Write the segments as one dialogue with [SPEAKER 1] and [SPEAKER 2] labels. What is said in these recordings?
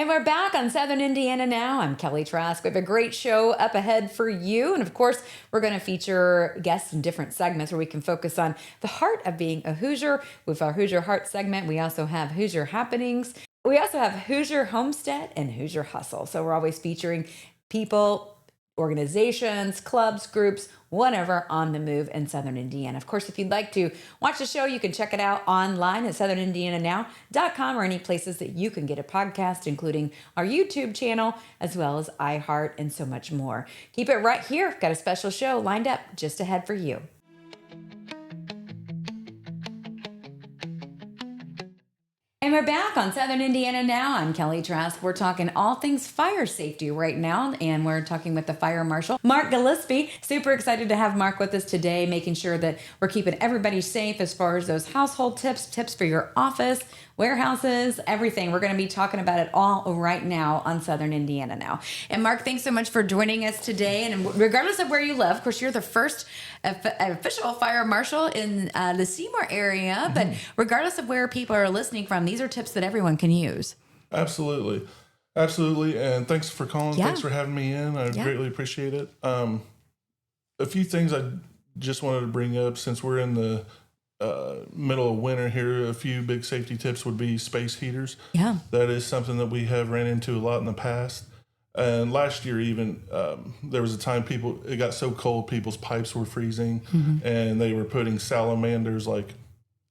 [SPEAKER 1] And we're back on Southern Indiana Now. I'm Kelly Trask. We have a great show up ahead for you. And of course, we're going to feature guests in different segments where we can focus on the heart of being a Hoosier. With our Hoosier Heart segment, we also have Hoosier Happenings. We also have Hoosier Homestead and Hoosier Hustle. So we're always featuring people, organizations, clubs, groups, whatever on the move in Southern Indiana. Of course, if you'd like to watch the show, you can check it out online at southernindiananow.com or any places that you can get a podcast, including our YouTube channel, as well as iHeart and so much more. Keep it right here. Got a special show lined up just ahead for you. And we're back on Southern Indiana Now. I'm Kelly Trask. We're talking all things fire safety right now, and we're talking with the fire marshal, Mark Gillespie. Super excited to have Mark with us today, making sure that we're keeping everybody safe as far as those household tips for your office, warehouses, everything. We're going to be talking about it all right now on Southern Indiana Now. And Mark, thanks so much for joining us today. And regardless of where you live, of course, you're the first official fire marshal in the Seymour area. But regardless of where people are listening from, these are tips that everyone can use.
[SPEAKER 2] Absolutely. And thanks for calling. Yeah. Thanks for having me in. I greatly appreciate it. A few things I just wanted to bring up since we're in the middle of winter here. A few big safety tips would be space heaters. Yeah. That is something that we have ran into a lot in the past. And last year even, there was a time it got so cold, people's pipes were freezing and they were putting salamanders like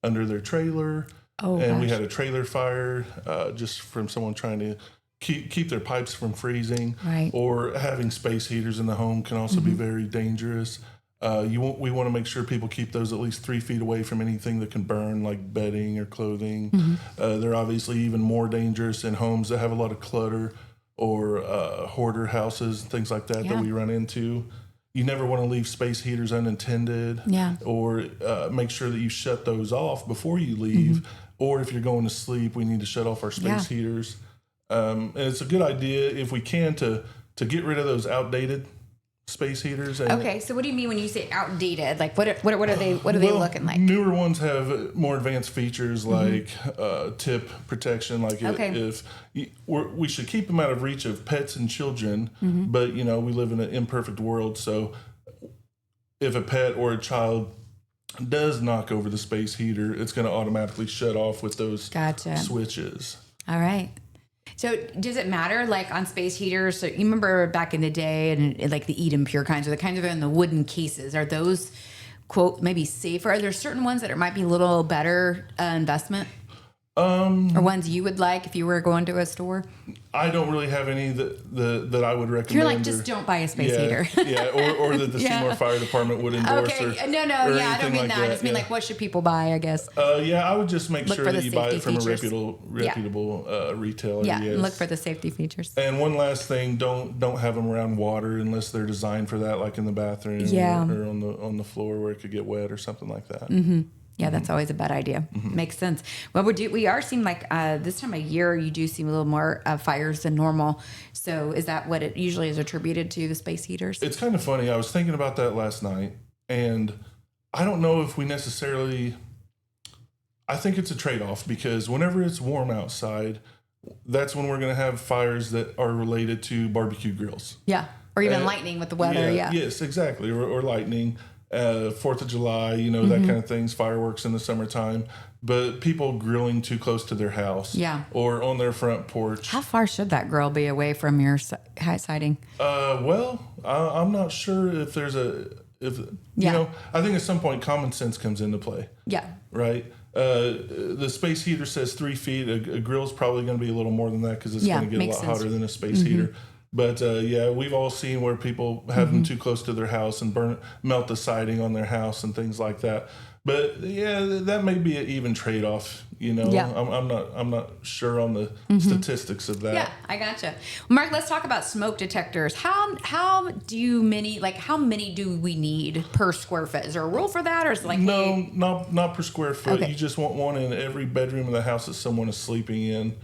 [SPEAKER 2] under their trailer. We had a trailer fire just from someone trying to keep their pipes from freezing. Right. Or having space heaters in the home can also be very dangerous. We want to make sure people keep those at least 3 feet away from anything that can burn, like bedding or clothing. They're obviously even more dangerous in homes that have a lot of clutter or hoarder houses, things like that that we run into. You never want to leave space heaters unattended. Yeah. Or make sure that you shut those off before you leave. Or if you're going to sleep, we need to shut off our space heaters. And it's a good idea if we can to get rid of those outdated space heaters.
[SPEAKER 1] Okay, so what do you mean when you say outdated? Like what are they looking like?
[SPEAKER 2] Newer ones have more advanced features like tip protection. Like if we should keep them out of reach of pets and children, but we live in an imperfect world. So if a pet or a child does knock over the space heater, it's going to automatically shut off with those switches. All right.
[SPEAKER 1] So does it matter, like on space heaters? So you remember back in the day, and like the Eden Pure kinds, or the kinds that are in the wooden cases, are those, quote, maybe safer? Are there certain ones that might be a little better investment? Or ones you would like if you were going to a store?
[SPEAKER 2] I don't really have any that I would recommend.
[SPEAKER 1] You're like, just don't buy a space heater.
[SPEAKER 2] Or that the Seymour Fire Department would endorse. Okay,
[SPEAKER 1] I don't mean that. I just mean like, what should people buy, I guess?
[SPEAKER 2] I would just make sure that you buy it from a reputable retailer.
[SPEAKER 1] Yeah, yes. Look for the safety features.
[SPEAKER 2] And one last thing, don't have them around water unless they're designed for that, like in the bathroom or on the floor where it could get wet or something like that.
[SPEAKER 1] Yeah, that's always a bad idea. Makes sense. Well, we are seeing like this time of year, you do see a little more fires than normal. So is that what it usually is attributed to, the space heaters?
[SPEAKER 2] It's kind of funny. I was thinking about that last night, and I don't know if we necessarily, I think it's a trade-off because whenever it's warm outside, that's when we're going to have fires that are related to barbecue grills.
[SPEAKER 1] Yeah, or even lightning with the weather. Yeah.
[SPEAKER 2] Yes, exactly. Or lightning. 4th of July, that kind of things, fireworks in the summertime, but people grilling too close to their house or on their front porch.
[SPEAKER 1] How far should that grill be away from your siding?
[SPEAKER 2] I'm not sure if there's I think at some point common sense comes into play. Yeah. Right? The space heater says 3 feet. A grill's probably going to be a little more than that because it's going to get a lot hotter than a space heater. But we've all seen where people have them too close to their house and melt the siding on their house and things like that. But that may be an even trade-off. I'm not sure on the statistics of that.
[SPEAKER 1] Yeah, I gotcha. Mark, let's talk about smoke detectors. How many do we need per square foot? Is there a rule for that, or is it like
[SPEAKER 2] not per square foot? Okay. You just want one in every bedroom of the house that someone is sleeping in.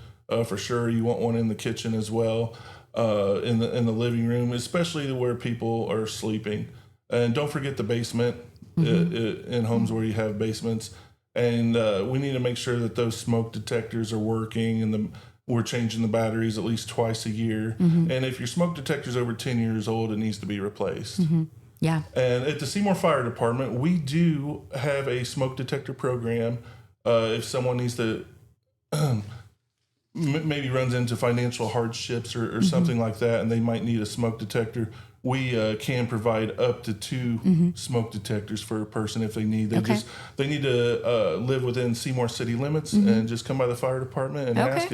[SPEAKER 2] For sure, you want one in the kitchen as well. In the living room, especially where people are sleeping. And don't forget the basement in homes where you have basements. And we need to make sure that those smoke detectors are working and we're changing the batteries at least twice a year. And if your smoke detector's over 10 years old, it needs to be replaced.
[SPEAKER 1] Yeah.
[SPEAKER 2] And at the Seymour Fire Department, we do have a smoke detector program. If someone needs to maybe runs into financial hardships or something like that, and they might need a smoke detector, we can provide up to 2 smoke detectors for a person if they need. They need to live within Seymour city limits and just come by the fire department and ask.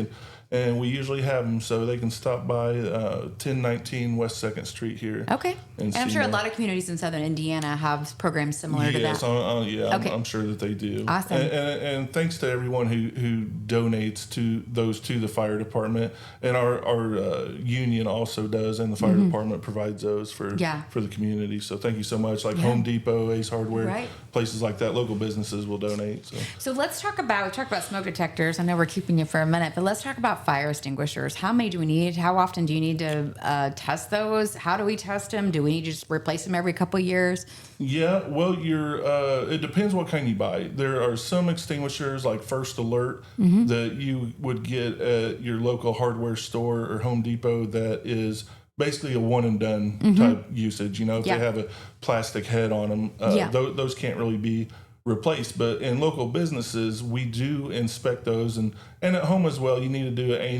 [SPEAKER 2] And we usually have them so they can stop by 1019 West 2nd Street here.
[SPEAKER 1] Okay. And I'm sure a lot of communities in southern Indiana have programs similar to that.
[SPEAKER 2] I'm sure that they do.
[SPEAKER 1] Awesome.
[SPEAKER 2] And thanks to everyone who donates to the fire department. And our union also does, and the fire department provides those for the community. So thank you so much. Like Home Depot, Ace Hardware, places like that, local businesses will donate.
[SPEAKER 1] So let's talk about smoke detectors. I know we're keeping you for a minute, but let's talk about fire extinguishers. How many do we need? How often do you need to test those? How do we test them? Do we need to just replace them every couple of years?
[SPEAKER 2] Yeah, well, it depends what kind you buy. There are some extinguishers like First Alert that you would get at your local hardware store or Home Depot that is basically a one and done type usage. If they have a plastic head on them, those can't really be replaced. But in local businesses, we do inspect those, and at home as well. You need to do a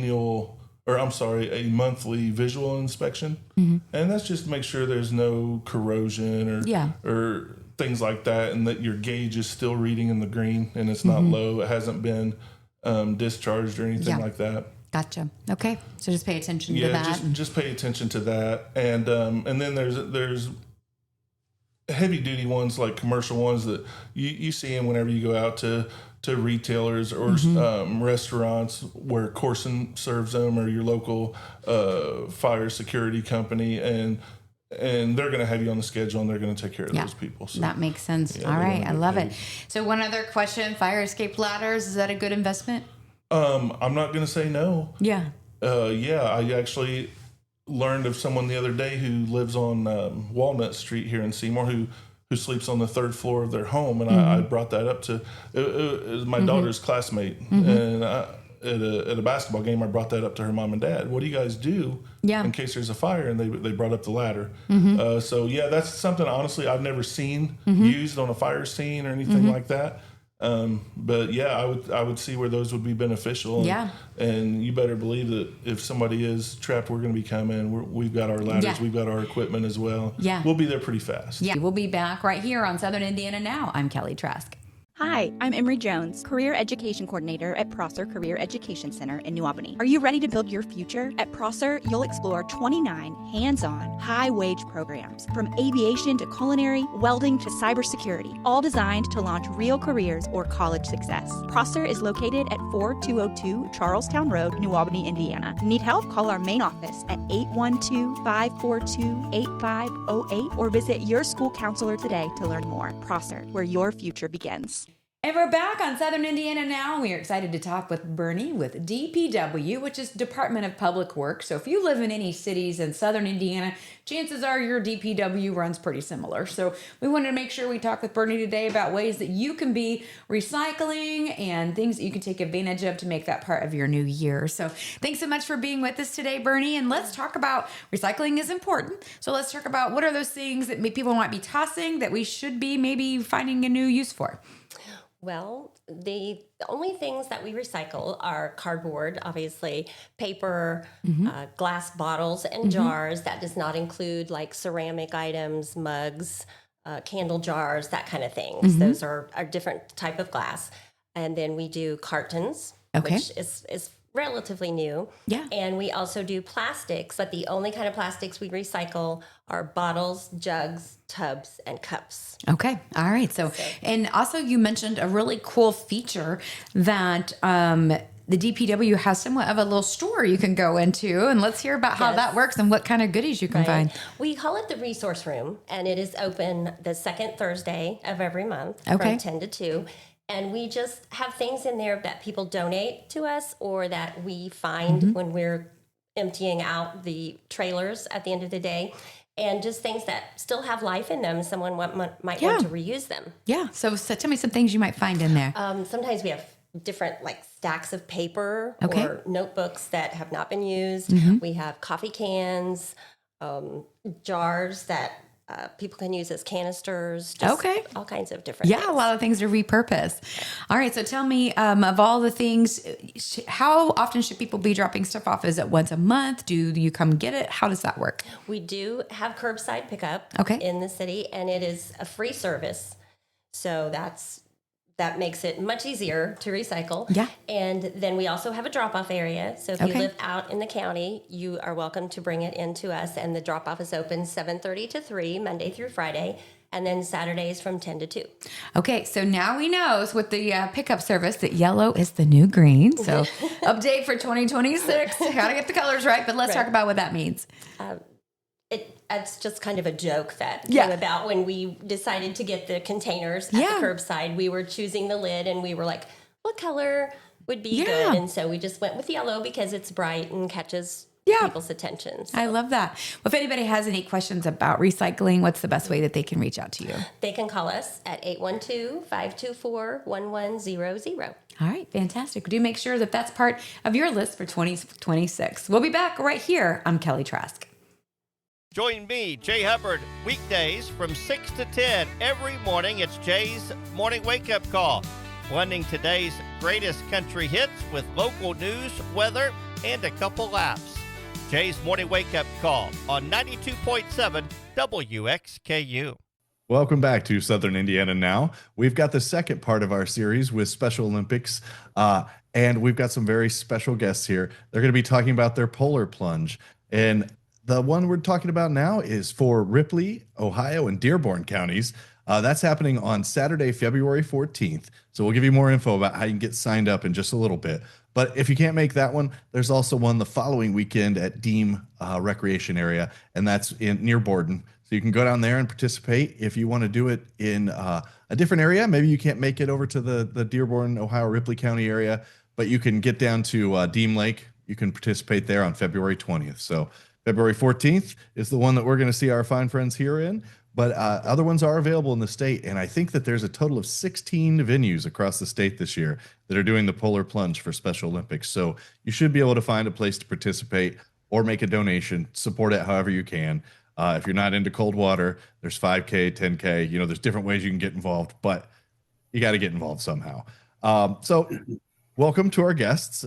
[SPEAKER 2] monthly visual inspection, and that's just to make sure there's no corrosion or things like that, and that your gauge is still reading in the green and it's not low. It hasn't been discharged or anything like that.
[SPEAKER 1] Gotcha. Okay, so just pay attention to that.
[SPEAKER 2] Just pay attention to that, and then there's heavy duty ones, like commercial ones that you see them whenever you go out to retailers or restaurants where Corson serves them, or your local fire security company, and they're going to have you on the schedule, and they're going to take care of those people. So
[SPEAKER 1] that makes sense. All right, I love it. So one other question: fire escape ladders, is that a good investment?
[SPEAKER 2] I'm not going to say no.
[SPEAKER 1] Yeah.
[SPEAKER 2] I actually learned of someone the other day who lives on Walnut Street here in Seymour who sleeps on the 3rd floor of their home, and I brought that up to it was my daughter's classmate, and at a basketball game I brought that up to her mom and dad. What do you guys do in case there's a fire? And they brought up the ladder. So that's something honestly I've never seen used on a fire scene or anything like that. But I would see where those would be beneficial. And you better believe that if somebody is trapped, we're going to be coming. We've got our ladders, we've got our equipment as well. We'll be there pretty fast.
[SPEAKER 1] We'll be back right here on Southern Indiana Now. I'm Kelly Trask.
[SPEAKER 3] Hi, I'm Emery Jones, Career Education Coordinator at Prosser Career Education Center in New Albany. Are you ready to build your future? At Prosser, you'll explore 29 hands-on, high-wage programs, from aviation to culinary, welding to cybersecurity, all designed to launch real careers or college success. Prosser is located at 4202 Charlestown Road, New Albany, Indiana. Need help? Call our main office at 812-542-8508 or visit your school counselor today to learn more. Prosser, where your future begins.
[SPEAKER 1] And we're back on Southern Indiana Now. We are excited to talk with Bernie with DPW, which is Department of Public Works. So if you live in any cities in Southern Indiana, chances are your DPW runs pretty similar. So we wanted to make sure we talk with Bernie today about ways that you can be recycling and things that you can take advantage of to make that part of your new year. So thanks so much for being with us today, Bernie. And let's talk about recycling is important. So let's talk about what are those things that people might be tossing that we should be maybe finding a new use for.
[SPEAKER 4] Well, the only things that we recycle are cardboard, obviously, paper, glass bottles and jars. That does not include like ceramic items, mugs, candle jars, that kind of things. Those are a different type of glass. And then we do cartons, which is relatively new. And we also do plastics, but the only kind of plastics we recycle are bottles, jugs, tubs, and cups.
[SPEAKER 1] Okay. All right. So, and also you mentioned a really cool feature that the DPW has somewhat of a little store you can go into, and let's hear about how that works and what kind of goodies you can find.
[SPEAKER 4] We call it the resource room, and it is open the second Thursday of every month from 10 to 2. And we just have things in there that people donate to us or that we find when we're emptying out the trailers at the end of the day. And just things that still have life in them. Someone might want to reuse them.
[SPEAKER 1] So tell me some things you might find in there.
[SPEAKER 4] Sometimes we have different like stacks of paper
[SPEAKER 1] Okay.
[SPEAKER 4] or notebooks that have not been used. We have coffee cans, jars that people can use as canisters, just
[SPEAKER 1] Okay.
[SPEAKER 4] all kinds of different
[SPEAKER 1] Yeah,
[SPEAKER 4] things.
[SPEAKER 1] a lot of things to repurpose. All right, so tell me, of all the things, how often should people be dropping stuff off? Is it once a month? Do you come get it? How does that work?
[SPEAKER 4] We do have curbside pickup
[SPEAKER 1] Okay.
[SPEAKER 4] in the city, and it is a free service. So that makes it much easier to recycle.
[SPEAKER 1] Yeah.
[SPEAKER 4] And then we also have a drop-off area. So if you
[SPEAKER 1] Okay.
[SPEAKER 4] live out in the county, you are welcome to bring it into us. And the drop-off is open 7:30 to 3, Monday through Friday, and then Saturdays from 10 to 2.
[SPEAKER 1] Okay, so now we know with the pickup service that yellow is the new green. So update for 2026. Got to get the colors right, but let's talk about what that means.
[SPEAKER 4] It's just kind of a joke that
[SPEAKER 1] Yeah.
[SPEAKER 4] came about when we decided to get the containers at
[SPEAKER 1] Yeah.
[SPEAKER 4] the curbside. We were choosing the lid, and we were like, what color would be
[SPEAKER 1] Yeah.
[SPEAKER 4] good? And so we just went with yellow because it's bright and catches
[SPEAKER 1] Yeah.
[SPEAKER 4] people's attention. So
[SPEAKER 1] I love that. Well, if anybody has any questions about recycling, what's the best way that they can reach out to you?
[SPEAKER 4] they can call us at 812-524-1100.
[SPEAKER 1] All right, fantastic. Do make sure that that's part of your list for 2026. We'll be back right here. I'm Kelly Trask.
[SPEAKER 5] Join me, Jay Hubbard, weekdays from 6 to 10 every morning. It's Jay's Morning Wake Up Call, blending today's greatest country hits with local news, weather, and a couple laughs. Jay's Morning Wake Up Call on 92.7 WXKU.
[SPEAKER 6] Welcome back to Southern Indiana Now. We've got the second part of our series with Special Olympics, and we've got some very special guests here. They're going to be talking about their polar plunge. And the one we're talking about now is for Ripley, Ohio, and Dearborn counties. That's happening on Saturday, February 14th. So we'll give you more info about how you can get signed up in just a little bit. But if you can't make that one, there's also one the following weekend at Deem Recreation Area, and that's near Borden. So you can go down there and participate. If you want to do it in a different area, maybe you can't make it over to the Dearborn, Ohio, Ripley County area, but you can get down to Deem Lake. You can participate there on February 20th. So February 14th is the one that we're going to see our fine friends here in, but other ones are available in the state. And I think that there's a total of 16 venues across the state this year that are doing the polar plunge for Special Olympics. So you should be able to find a place to participate or make a donation, support it however you can. If you're not into cold water, there's 5K, 10K, there's different ways you can get involved, but you got to get involved somehow. So welcome to our guests,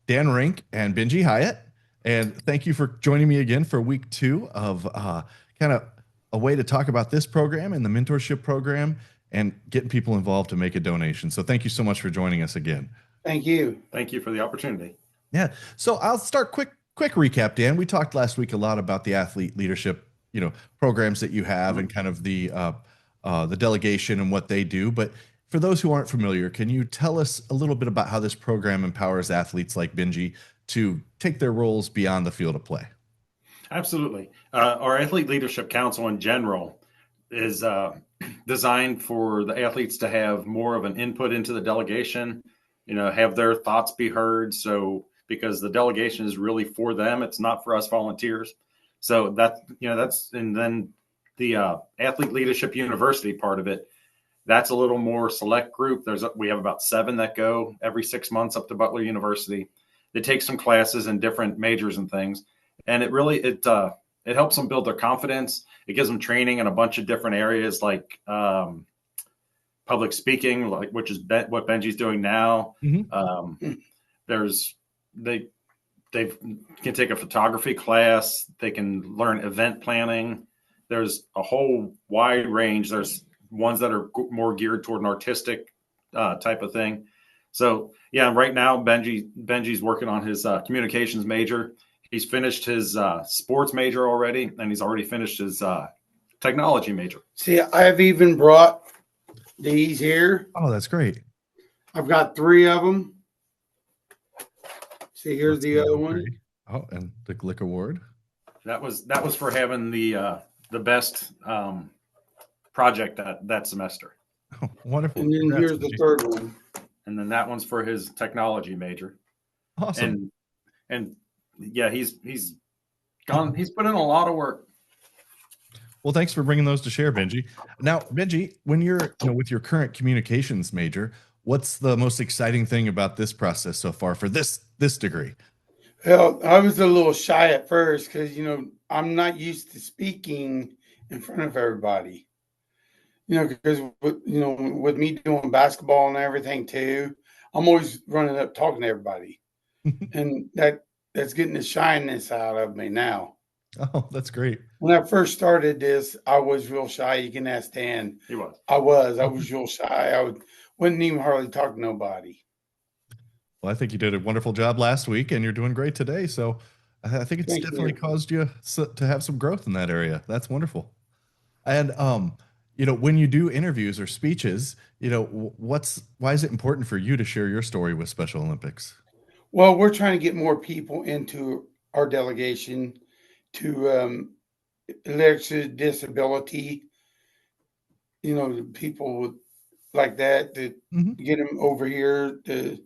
[SPEAKER 6] Dan Rink and Benji Hyatt. And thank you for joining me again for week 2 of kind of a way to talk about this program and the mentorship program and getting people involved to make a donation. So thank you so much for joining us again.
[SPEAKER 7] Thank you.
[SPEAKER 8] Thank you for the opportunity.
[SPEAKER 6] Yeah. So I'll start quick recap, Dan. We talked last week a lot about the athlete leadership, programs that you have and kind of the delegation and what they do. But for those who aren't familiar, can you tell us a little bit about how this program empowers athletes like Benji to take their roles beyond the field of play?
[SPEAKER 8] Absolutely. Our Athlete Leadership Council in general is designed for the athletes to have more of an input into the delegation, have their thoughts be heard. So because the delegation is really for them, it's not for us volunteers. So that's, and then the Athlete Leadership University part of it, that's a little more select group. We have about 7 that go every 6 months up to Butler University. They take some classes in different majors and things. And it really, it helps them build their confidence. It gives them training in a bunch of different areas like public speaking, which is what Benji's doing now.
[SPEAKER 6] Mm-hmm.
[SPEAKER 8] They can take a photography class. They can learn event planning. There's a whole wide range. There's ones that are more geared toward an artistic type of thing. So yeah, right now Benji's working on his communications major. He's finished his sports major already, and he's already finished his technology major.
[SPEAKER 7] See, I've even brought these here.
[SPEAKER 6] Oh, that's great.
[SPEAKER 7] I've got 3 of them. See, here's the other one.
[SPEAKER 6] Oh, and the Glick Award.
[SPEAKER 8] That was for having the best project that semester.
[SPEAKER 6] Oh, wonderful.
[SPEAKER 7] And then
[SPEAKER 6] Congrats,
[SPEAKER 7] here's the
[SPEAKER 6] Benji.
[SPEAKER 7] 3rd one.
[SPEAKER 8] And then that one's for his technology major.
[SPEAKER 6] Awesome.
[SPEAKER 8] And yeah, he's put in a lot of work.
[SPEAKER 6] Well, thanks for bringing those to share, Benji. Now, Benji, when you're with your current communications major, What's the most exciting thing about this process so far for this degree?
[SPEAKER 7] Well, I was a little shy at first because, I'm not used to speaking in front of everybody. Because with me doing basketball and everything too, I'm always running up talking to everybody, and that's getting the shyness out of me now.
[SPEAKER 6] Oh, that's great.
[SPEAKER 7] When I first started this, I was real shy. You can ask Dan.
[SPEAKER 8] He was.
[SPEAKER 7] I was real shy. Wouldn't even hardly talk to nobody.
[SPEAKER 6] Well, I think you did a wonderful job last week, and you're doing great today. So I think it's
[SPEAKER 7] Thank
[SPEAKER 6] definitely
[SPEAKER 7] you.
[SPEAKER 6] caused you to have some growth in that area. That's wonderful. And when you do interviews or speeches, why is it important for you to share your story with Special Olympics?
[SPEAKER 7] Well, we're trying to get more people into our delegation to elected disability, people with like that, to get them over here, to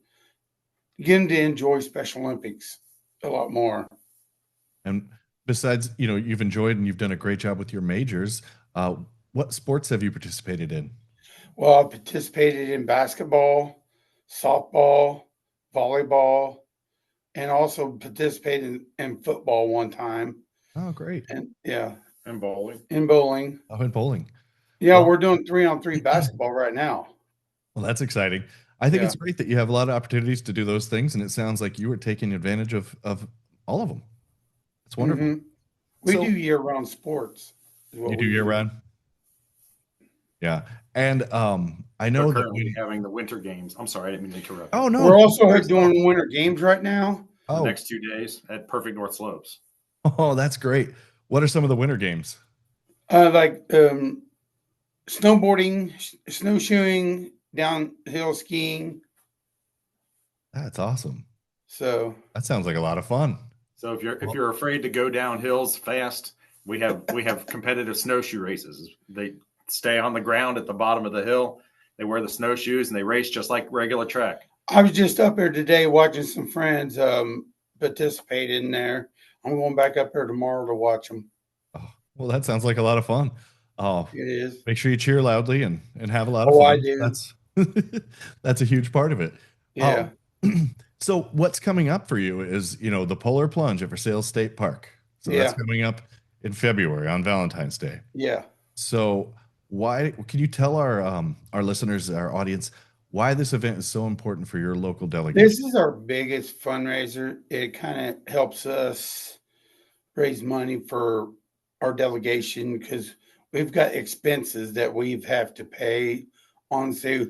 [SPEAKER 7] get them to enjoy Special Olympics a lot more.
[SPEAKER 6] And besides, you've enjoyed and you've done a great job with your majors. What sports have you participated in?
[SPEAKER 7] Well, I participated in basketball, softball, volleyball, and also participated in football one time.
[SPEAKER 6] Oh, great.
[SPEAKER 7] And yeah.
[SPEAKER 8] And bowling.
[SPEAKER 7] In bowling.
[SPEAKER 6] Oh, in bowling.
[SPEAKER 7] Yeah,
[SPEAKER 6] Well,
[SPEAKER 7] we're doing 3-on-3 basketball right now.
[SPEAKER 6] Well, that's exciting. I think
[SPEAKER 7] Yeah.
[SPEAKER 6] it's great that you have a lot of opportunities to do those things, and it sounds like you were taking advantage of all of them. It's wonderful.
[SPEAKER 7] We
[SPEAKER 6] So-
[SPEAKER 7] do year-round sports. is what
[SPEAKER 6] You do
[SPEAKER 7] we
[SPEAKER 6] year round? Yeah. And I know
[SPEAKER 8] They're
[SPEAKER 6] that
[SPEAKER 8] currently having the winter games. I'm sorry, I didn't mean to interrupt.
[SPEAKER 6] Oh, no.
[SPEAKER 7] We're also doing winter games right now.
[SPEAKER 8] The
[SPEAKER 6] Oh,
[SPEAKER 8] next 2 days at Perfect North Slopes.
[SPEAKER 6] oh, that's great. What are some of the winter games?
[SPEAKER 7] Like snowboarding, snowshoeing, downhill skiing.
[SPEAKER 6] That's awesome.
[SPEAKER 7] So
[SPEAKER 6] That sounds like a lot of fun.
[SPEAKER 8] So if you're afraid to go down hills fast, we have competitive snowshoe races. They stay on the ground at the bottom of the hill. They wear the snowshoes and they race just like regular track.
[SPEAKER 7] I was just up there today watching some friends participate in there. I'm going back up there tomorrow to watch them.
[SPEAKER 6] Oh, well, that sounds like a lot of fun. Oh,
[SPEAKER 7] It is.
[SPEAKER 6] make sure you cheer loudly and have a lot of
[SPEAKER 7] Oh,
[SPEAKER 6] fun.
[SPEAKER 7] I do.
[SPEAKER 6] That's a huge part of it.
[SPEAKER 7] Yeah.
[SPEAKER 6] So what's coming up for you is, the Polar Plunge at Versailles State Park. So that's coming up in February on Valentine's Day.
[SPEAKER 7] Yeah.
[SPEAKER 6] So why can you tell our listeners, our audience, why this event is so important for your local delegation?
[SPEAKER 7] This is our biggest fundraiser. It kind of helps us raise money for our delegation because we've got expenses that we have to pay on. So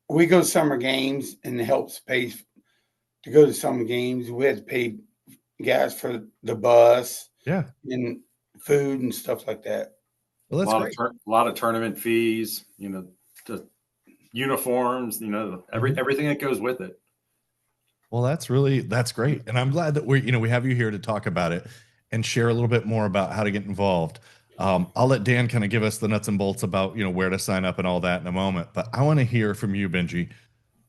[SPEAKER 7] we go to summer games and it helps pay to go to summer games. We had to pay gas for the bus, and food and stuff like that.
[SPEAKER 6] Well, that's great.
[SPEAKER 8] A lot of tournament fees, the uniforms, everything that goes with it.
[SPEAKER 6] Well, that's great. And I'm glad that we have you here to talk about it and share a little bit more about how to get involved. I'll let Dan kind of give us the nuts and bolts about, where to sign up and all that in a moment. But I want to hear from you, Benji.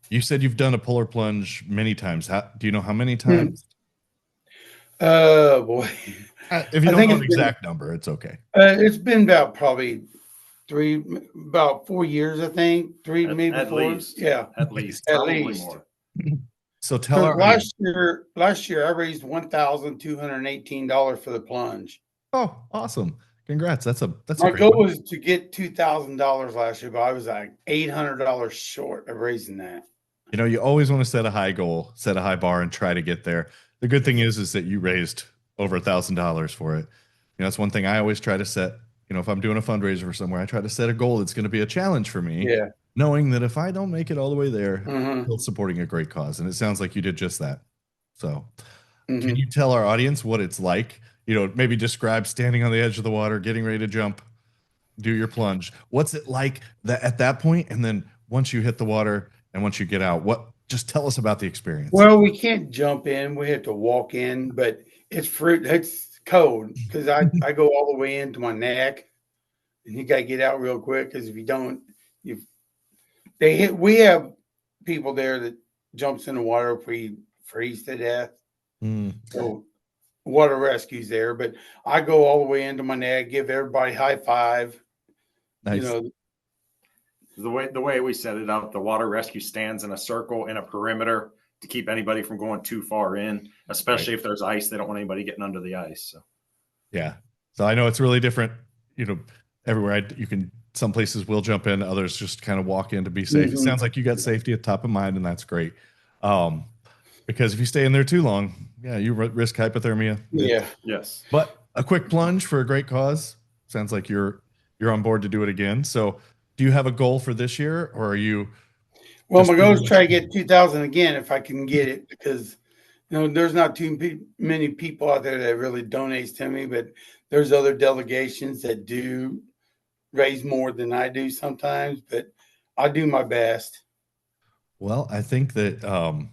[SPEAKER 6] You said you've done a polar plunge many times. Do you know how many times?
[SPEAKER 7] Boy.
[SPEAKER 6] If you don't know an exact number, it's okay.
[SPEAKER 7] It's been about probably about 4 years, I think. Maybe
[SPEAKER 8] at
[SPEAKER 7] 4.
[SPEAKER 8] Least.
[SPEAKER 7] Yeah.
[SPEAKER 8] At least.
[SPEAKER 7] At
[SPEAKER 8] Probably
[SPEAKER 7] least.
[SPEAKER 8] more.
[SPEAKER 6] So tell our
[SPEAKER 7] last year I raised $1,218 for the plunge.
[SPEAKER 6] Oh, awesome. Congrats. That's
[SPEAKER 7] my goal was to get $2,000 last year, but I was like $800 short of raising that.
[SPEAKER 6] You always want to set a high goal, set a high bar, and try to get there. The good thing is that you raised over $1,000 for it. That's one thing I always try to set. If I'm doing a fundraiser for somewhere, I try to set a goal that's going to be a challenge for me.
[SPEAKER 7] Yeah.
[SPEAKER 6] Knowing that if I don't make it all the way there,
[SPEAKER 7] Mm-hmm.
[SPEAKER 6] still supporting a great cause. And it sounds like you did just that. So can you tell our audience what it's like? Maybe describe standing on the edge of the water, getting ready to jump, do your plunge. What's it like at that point? And then once you hit the water and once you get out, just tell us about the experience.
[SPEAKER 7] Well, we can't jump in. We have to walk in, but it's cold because I go all the way into my neck, and you got to get out real quick because if you don't, we have people there that jumps in the water if we freeze to death. So water rescue's there, but I go all the way into my neck, give everybody high five.
[SPEAKER 6] Nice.
[SPEAKER 8] The way we set it up, the water rescue stands in a circle in a perimeter to keep anybody from going too far in, especially if there's ice. They don't want anybody getting under the ice. So.
[SPEAKER 6] Yeah. So I know it's really different, everywhere. Some places will jump in, others just kind of walk in to be safe. It sounds like you got safety at top of mind, and that's great. Because if you stay in there too long, you risk hypothermia.
[SPEAKER 7] Yeah.
[SPEAKER 8] Yes.
[SPEAKER 6] But a quick plunge for a great cause. Sounds like you're on board to do it again. So do you have a goal for this year, or are you?
[SPEAKER 7] Well, my goal is to try to get 2,000 again if I can get it, because there's not too many people out there that really donates to me, but there's other delegations that do raise more than I do sometimes, but I do my best.
[SPEAKER 6] Well, I think that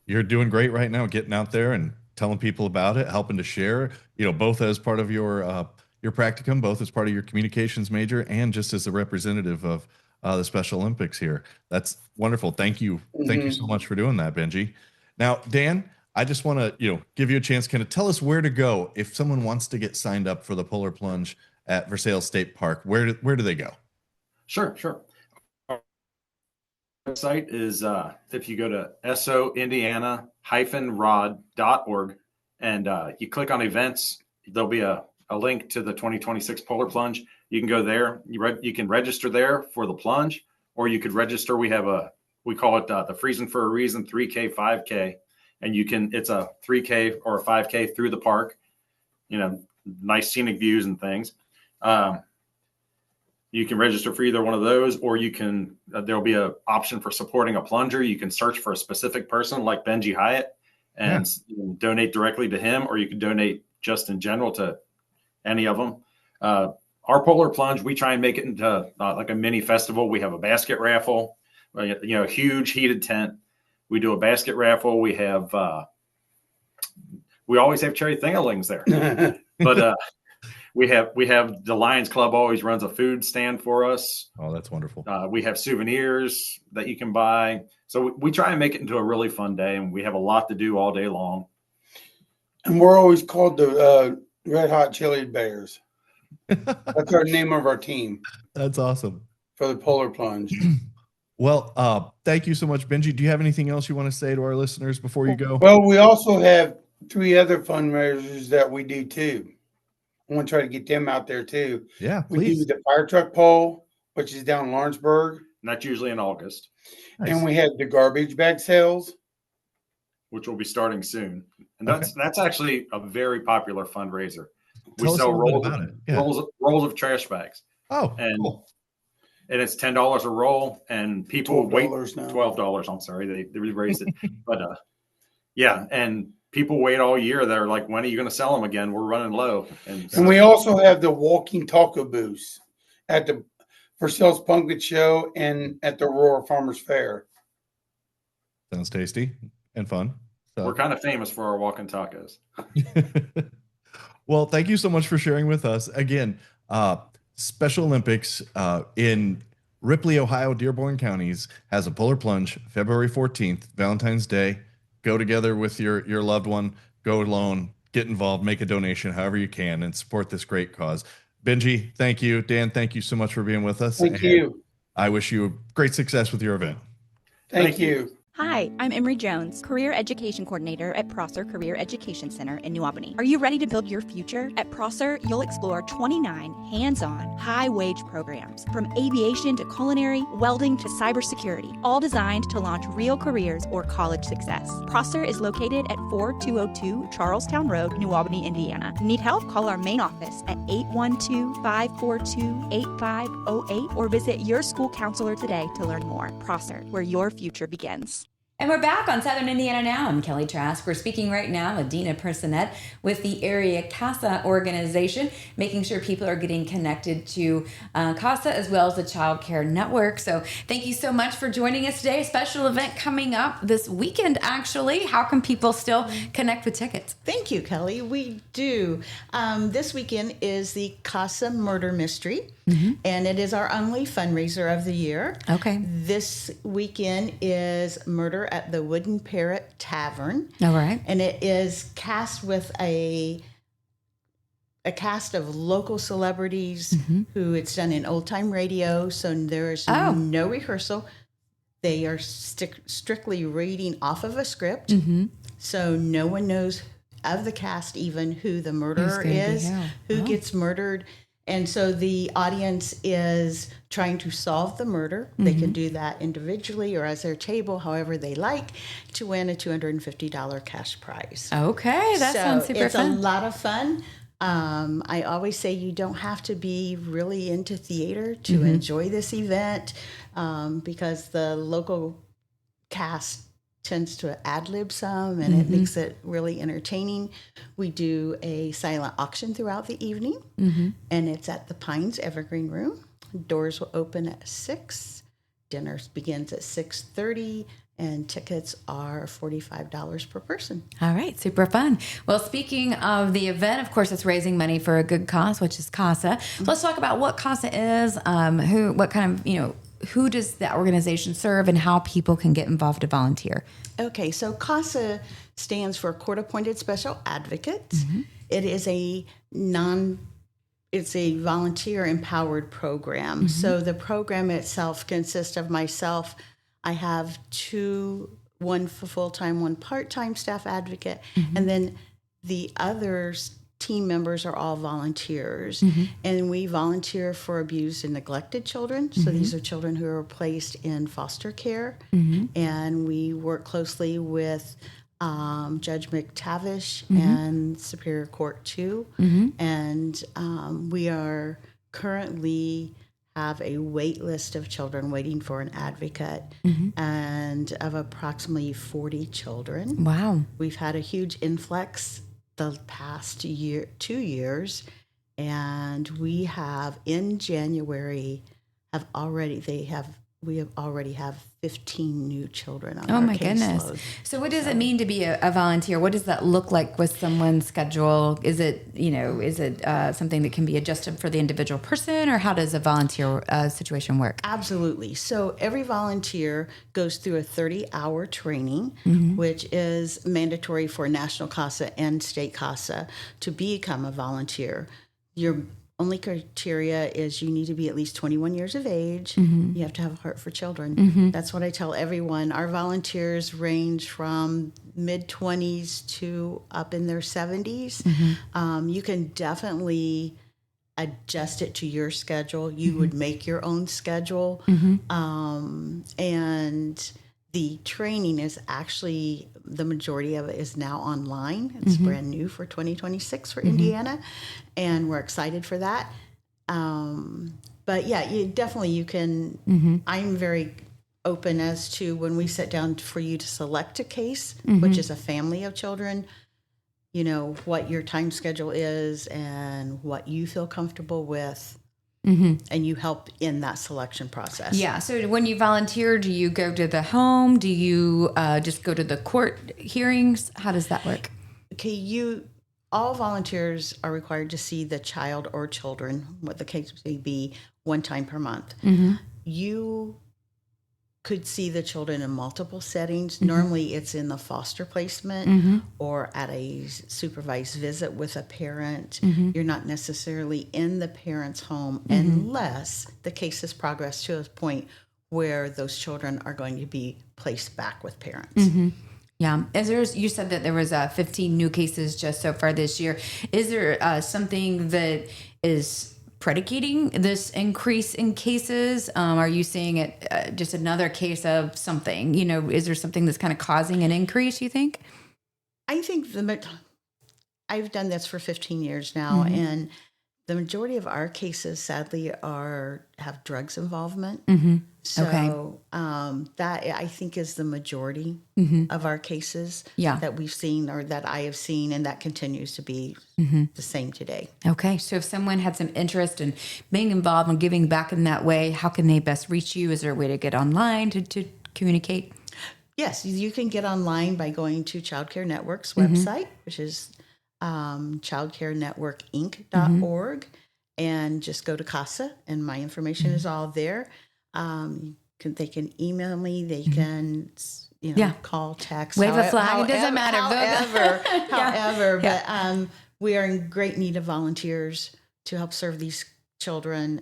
[SPEAKER 6] you're doing great right now, getting out there and telling people about it, helping to share, both as part of your practicum, both as part of your communications major, and just as a representative of the Special Olympics here. That's wonderful. Thank you. Thank you so much for doing that, Benji. Now, Dan, I just want to, give you a chance, kind of tell us where to go if someone wants to get signed up for the Polar Plunge at Versailles State Park. Where do they go?
[SPEAKER 8] Sure. Our website is if you go to soindiana-rod.org and you click on events, there'll be a link to the 2026 Polar Plunge. You can go there. You can register there for the plunge, or you could register. We call it the Freezing for a Reason 3K, 5K, and it's a 3K or a 5K through the park. Nice scenic views and things. You can register for either one of those, or you can. There'll be an option for supporting a plunger. You can search for a specific person like Benji Hyatt and donate directly to him, or you can donate just in general to any of them. Our Polar Plunge, we try and make it into like a mini festival. We have a basket raffle, a huge heated tent. We do a basket raffle. We always have cherry thingalings there, but we have the Lions Club always runs a food stand for us.
[SPEAKER 6] Oh, that's wonderful.
[SPEAKER 8] We have souvenirs that you can buy. So we try and make it into a really fun day, and we have a lot to do all day long.
[SPEAKER 7] And we're always called the Red Hot Chili Bears. That's our name of our team.
[SPEAKER 6] That's awesome.
[SPEAKER 7] For the Polar Plunge.
[SPEAKER 6] Well, thank you so much, Benji. Do you have anything else you want to say to our listeners before you go?
[SPEAKER 7] Well, we also have 3 other fundraisers that we do too. I want to try to get them out there too.
[SPEAKER 6] Yeah,
[SPEAKER 7] we
[SPEAKER 6] please.
[SPEAKER 7] do the fire truck pole, which is down in Lawrenceburg.
[SPEAKER 8] And that's usually in August.
[SPEAKER 6] Nice.
[SPEAKER 7] And we have the garbage bag sales,
[SPEAKER 8] which will be starting soon. And that's actually a very popular fundraiser.
[SPEAKER 6] Tell
[SPEAKER 8] we sell rolls of trash bags.
[SPEAKER 6] Oh,
[SPEAKER 8] and
[SPEAKER 6] cool.
[SPEAKER 8] And it's $10 a roll, and people wait
[SPEAKER 7] now.
[SPEAKER 8] $12. I'm sorry, they raised it, but and people wait all year. They're like, when are you going to sell them again? We're running low. And
[SPEAKER 7] we also have the walking taco booths at the Versailles Pumpkin Show and at the Aurora Farmers Fair.
[SPEAKER 6] Sounds tasty and fun. So.
[SPEAKER 8] We're kind of famous for our walking tacos.
[SPEAKER 6] Well, thank you so much for sharing with us. Again, Special Olympics in Ripley, Ohio, Dearborn counties has a Polar Plunge February 14th, Valentine's Day. Go together with your loved one, go alone, get involved, make a donation however you can, and support this great cause. Benji, thank you. Dan, thank you so much for being with us.
[SPEAKER 7] Thank you.
[SPEAKER 6] I wish you great success with your event.
[SPEAKER 7] Thank you.
[SPEAKER 3] Hi, I'm Emery Jones, Career Education Coordinator at Prosser Career Education Center in New Albany. Are you ready to build your future? At Prosser, you'll explore 29 hands-on, high-wage programs, from aviation to culinary, welding to cybersecurity, all designed to launch real careers or college success. Prosser is located at 4202 Charlestown Road, New Albany, Indiana. Need help? Call our main office at 812-542-8508 or visit your school counselor today to learn more. Prosser, where your future begins.
[SPEAKER 1] And we're back on Southern Indiana Now. I'm Kelly Trask. We're speaking right now with Dina Personette with the area CASA organization, making sure people are getting connected to CASA as well as the Child Care Network. So thank you so much for joining us today. A special event coming up this weekend, actually. How can people still connect with tickets?
[SPEAKER 9] Thank you, Kelly. We do. This weekend is the CASA Murder Mystery, and it is our only fundraiser of the year.
[SPEAKER 1] Okay.
[SPEAKER 9] This weekend is Murder at the Wooden Parrot Tavern.
[SPEAKER 1] All right.
[SPEAKER 9] And it is cast with a a cast of local celebrities who it's done in old time radio, so there's no rehearsal. They are strictly reading off of a script, so no one knows of the cast even who the murderer is, who gets murdered. And so the audience is trying to solve the murder. They can do that individually or as their table, however they like, to win a $250 cash prize.
[SPEAKER 1] Okay, that sounds super fun.
[SPEAKER 9] It's a lot of fun. I always say you don't have to be really into theater to enjoy this event, because the local cast tends to ad-lib some, and it makes it really entertaining. We do a silent auction throughout the evening, and it's at the Pines Evergreen Room. Doors will open at 6. Dinner begins at 6:30, and tickets are $45 per person.
[SPEAKER 1] All right, super fun. Well, speaking of the event, of course, it's raising money for a good cause, which is CASA. Let's talk about what CASA is, who does that organization serve, and how people can get involved to volunteer.
[SPEAKER 9] Okay, so CASA stands for Court Appointed Special Advocates. It is it's a volunteer empowered program. So the program itself consists of myself. I have one full-time, one part-time staff advocate, and then the others team members are all volunteers, and we volunteer for abused and neglected children. So these are children who are placed in foster care, and we work closely with Judge McTavish and Superior Court 2, and we are currently have a wait list of children waiting for an advocate, and of approximately 40 children.
[SPEAKER 1] Wow.
[SPEAKER 9] We've had a huge influx the past 2 years, and we have in January we already have 15 new children on our caseload.
[SPEAKER 1] Oh my goodness. So what does it mean to be a volunteer? What does that look like with someone's schedule? Is it something that can be adjusted for the individual person, or how does a volunteer situation work?
[SPEAKER 9] Absolutely. So every volunteer goes through a 30-hour training, which is mandatory for National CASA and State CASA to become a volunteer. Your only criteria is you need to be at least 21 years of age. You have to have a heart for children. That's what I tell everyone. Our volunteers range from mid-20s to up in their 70s. You can definitely adjust it to your schedule. You would make your own schedule. And the training is actually, the majority of it is now online. It's brand new for 2026 for Indiana, and we're excited for that. But yeah, you can, I'm very open as to when we sit down for you to select a case, which is a family of children, what your time schedule is and what you feel comfortable with. And you help in that selection process.
[SPEAKER 1] Yeah. So when you volunteer, do you go to the home? Do you just go to the court hearings? How does that work?
[SPEAKER 9] Okay, all volunteers are required to see the child or children, what the case may be, one time per month. You could see the children in multiple settings. Normally it's in the foster placement or at a supervised visit with a parent. You're not necessarily in the parent's home unless the case has progressed to a point where those children are going to be placed back with parents.
[SPEAKER 1] Yeah. You said that there was 15 new cases just so far this year. Is there something that is predicating this increase in cases? Are you seeing it just another case of something? Is there something that's kind of causing an increase, you think?
[SPEAKER 9] I think I've done this for 15 years now, and the majority of our cases, sadly, have drugs involvement. So that I think is the majority of our cases that we've seen, or that I have seen, and that continues to be the same today.
[SPEAKER 1] Okay. So if someone had some interest in being involved and giving back in that way, how can they best reach you? Is there a way to get online to communicate?
[SPEAKER 9] Yes, you can get online by going to Child Care Network's website, which is childcarenetworkinc.org, and just go to CASA, and my information is all there. They can email me. They can, call, text,
[SPEAKER 1] wave a flag. It doesn't matter.
[SPEAKER 9] However, but we are in great need of volunteers to help serve these children.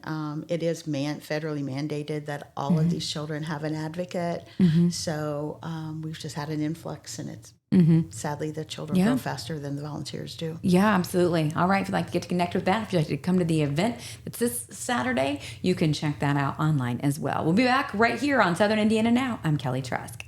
[SPEAKER 9] It is federally mandated that all of these children have an advocate. So we've just had an influx, and it's sadly the children grow faster than the volunteers do.
[SPEAKER 1] Yeah, absolutely. All right. If you'd like to get to connect with that, if you'd like to come to the event that's this Saturday, you can check that out online as well. We'll be back right here on Southern Indiana Now. I'm Kelly Trask.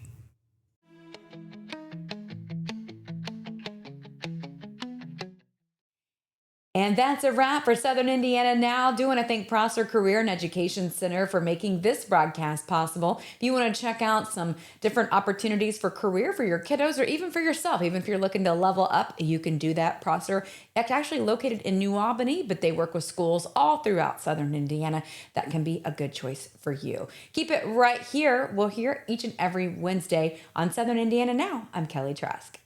[SPEAKER 1] And that's a wrap for Southern Indiana Now. Do want to thank Prosser Career and Education Center for making this broadcast possible. If you want to check out some different opportunities for career for your kiddos or even for yourself, even if you're looking to level up, you can do that. Prosser, it's actually located in New Albany, but they work with schools all throughout Southern Indiana. That can be a good choice for you. Keep it right here. We'll hear each and every Wednesday on Southern Indiana Now. I'm Kelly Trask.